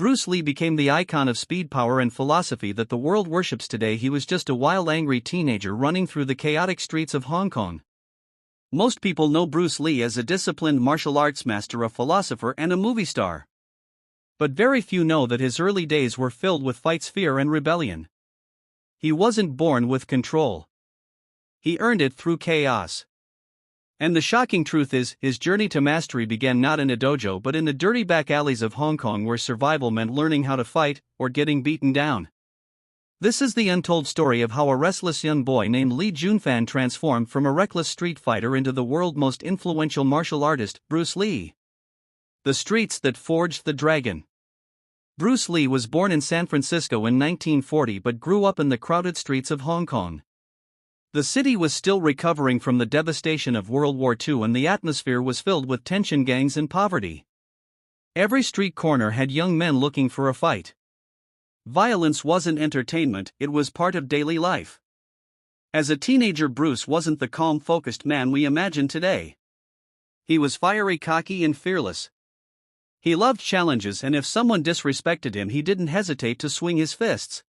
Bruce Lee became the icon of speed, power, and philosophy that the world worships today. He was just a wild, angry teenager running through the chaotic streets of Hong Kong. Most people know Bruce Lee as a disciplined martial arts master, a philosopher, and a movie star. But very few know that his early days were filled with fights, fear, and rebellion. He wasn't born with control. He earned it through chaos. And the shocking truth is, his journey to mastery began not in a dojo but in the dirty back alleys of Hong Kong, where survival meant learning how to fight, or getting beaten down. This is the untold story of how a restless young boy named Lee Yip Man transformed from a reckless street fighter into the world's most influential martial artist, Bruce Lee. The streets that forged the dragon. Bruce Lee was born in San Francisco in 1940 but grew up in the crowded streets of Hong Kong. The city was still recovering from the devastation of World War II, and the atmosphere was filled with tension, gangs, and poverty. Every street corner had young men looking for a fight. Violence wasn't entertainment, it was part of daily life. As a teenager, Bruce wasn't the calm, focused man we imagine today. He was fiery, cocky, and fearless. He loved challenges, and if someone disrespected him, he didn't hesitate to swing his fists.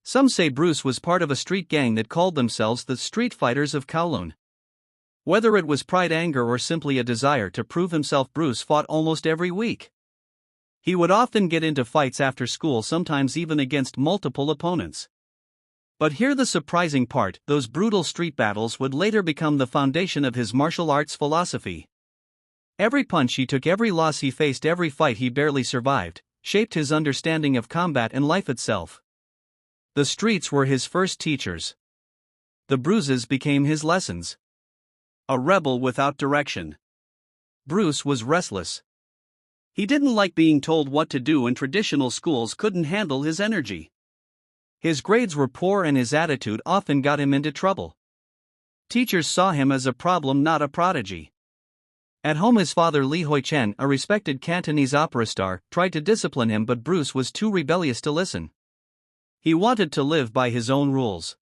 Some say Bruce was part of a street gang that called themselves the Street Fighters of Kowloon. Whether it was pride, anger, or simply a desire to prove himself, Bruce fought almost every week. He would often get into fights after school, sometimes even against multiple opponents. But here's the surprising part: those brutal street battles would later become the foundation of his martial arts philosophy. Every punch he took, every loss he faced, every fight he barely survived, shaped his understanding of combat and life itself. The streets were his first teachers. The bruises became his lessons. A rebel without direction. Bruce was restless. He didn't like being told what to do, and traditional schools couldn't handle his energy. His grades were poor and his attitude often got him into trouble. Teachers saw him as a problem, not a prodigy. At home, his father, Lee Wing Chun, a respected Cantonese opera star, tried to discipline him, but Bruce was too rebellious to listen. He wanted to live by his own rules.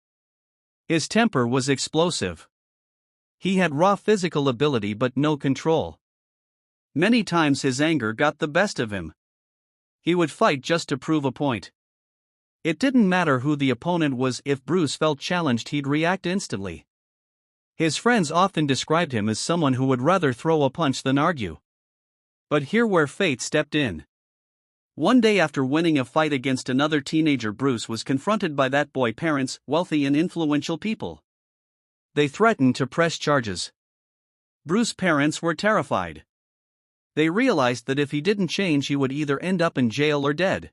His temper was explosive. He had raw physical ability but no control. Many times his anger got the best of him. He would fight just to prove a point. It didn't matter who the opponent was; if Bruce felt challenged, he'd react instantly. His friends often described him as someone who would rather throw a punch than argue. But here where fate stepped in. One day, after winning a fight against another teenager, Bruce was confronted by that boy's parents, wealthy and influential people. They threatened to press charges. Bruce's parents were terrified. They realized that if he didn't change, he would either end up in jail or dead.